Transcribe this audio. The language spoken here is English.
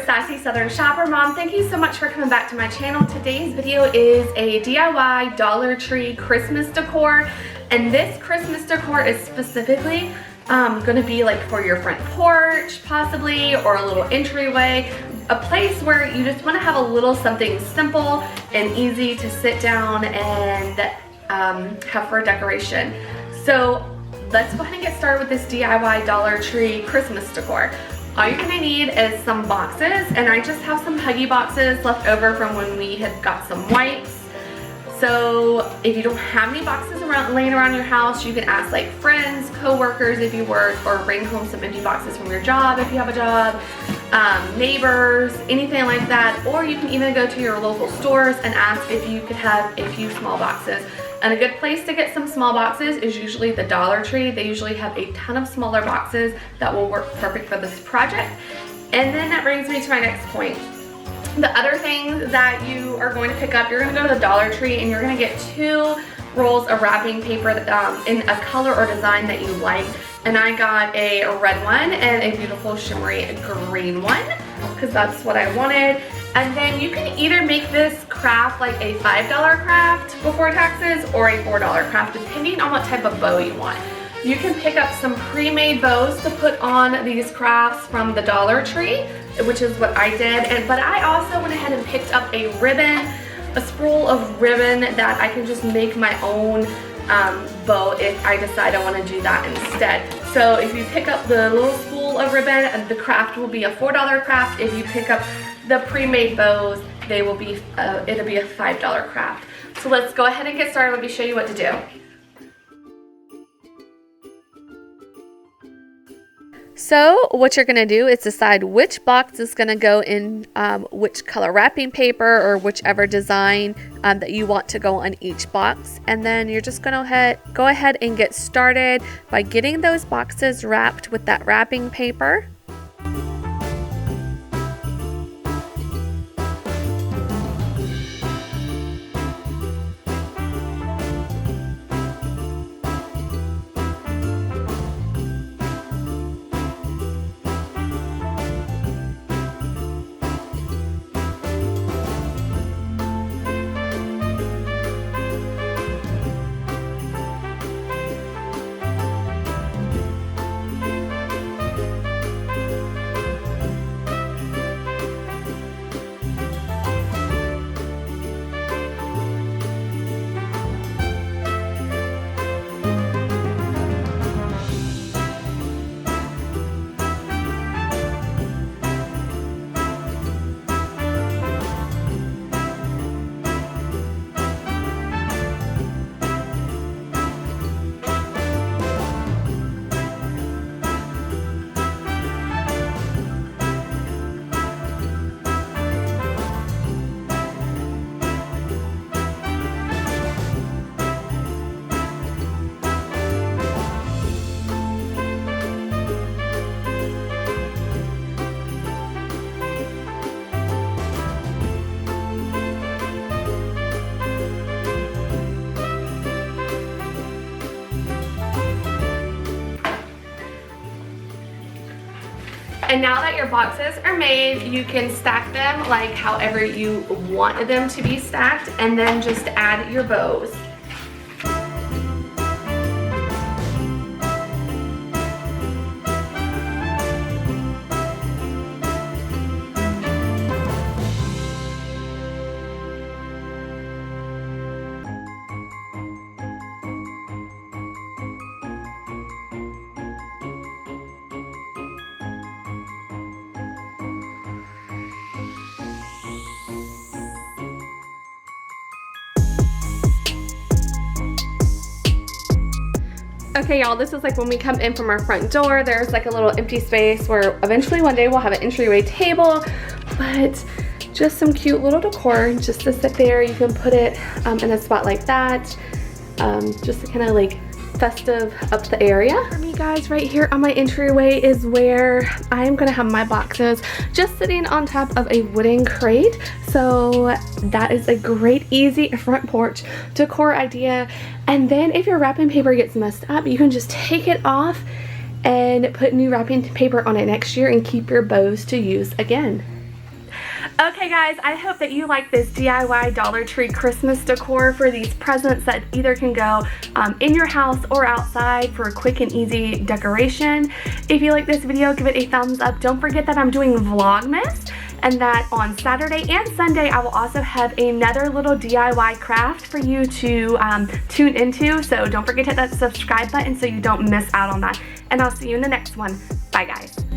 Sassy Southern Shopper Mom. Thank you so much for coming back to my channel. Today's video is a DIY Dollar Tree Christmas decor, and this Christmas decor is specifically gonna be like for your front porch possibly, or a little entryway, a place where you just want to have a little something simple and easy to sit down and have for a decoration. So let's go ahead and get started with this DIY Dollar Tree Christmas decor. All you're gonna need is some boxes, and I just have some Huggy boxes left over from when we had got some wipes. So if you don't have any boxes laying around your house, you can ask like friends, co-workers if you work, or bring home some empty boxes from your job if you have a job, neighbors, anything like that. Or you can even go to your local stores and ask if you could have a few small boxes. And a good place to get some small boxes is usually the Dollar Tree. They usually have a ton of smaller boxes that will work perfect for this project. And then that brings me to my next point. The other thing that you are going to pick up, you're going to go to the Dollar Tree and you're going to get 2 rolls of wrapping paper in a color or design that you like. And I got a red one and a beautiful shimmery green one because that's what I wanted. And then you can either make this craft like a $5 craft before taxes or a $4 craft, depending on what type of bow you want. You can pick up some pre-made bows to put on these crafts from the Dollar Tree, which is what I did. But I also went ahead and picked up a ribbon, a spool of ribbon that I can just make my own bow if I decide I want to do that instead. So if you pick up the little spool of ribbon, the craft will be a $4 craft. If you pick up the pre-made bows, they will be it'll be a $5 craft. So let's go ahead and get started. Let me show you what to do. So what you're gonna do is decide which box is gonna go in which color wrapping paper or whichever design that you want to go on each box. And then you're just gonna go ahead and get started by getting those boxes wrapped with that wrapping paper. And now that your boxes are made, you can stack them like however you want them to be stacked, and then just add your bows. Okay, y'all, this is like when we come in from our front door. There's like a little empty space where eventually one day we'll have an entryway table, but just some cute little decor just to sit there. You can put it in a spot like that, just to kind of like festive up the area. For me, guys, right here on my entryway is where I am gonna have my boxes just sitting on top of a wooden crate. So that is a great, easy front porch decor idea. And then if your wrapping paper gets messed up, you can just take it off and put new wrapping paper on it next year and keep your bows to use again. Okay guys, I hope that you like this DIY Dollar Tree Christmas decor for these presents that either can go in your house or outside for a quick and easy decoration. If you like this video, give it a thumbs up. Don't forget that I'm doing Vlogmas, and that on Saturday and Sunday I will also have another little DIY craft for you to tune into. So don't forget to hit that subscribe button so you don't miss out on that. And I'll see you in the next one. Bye guys.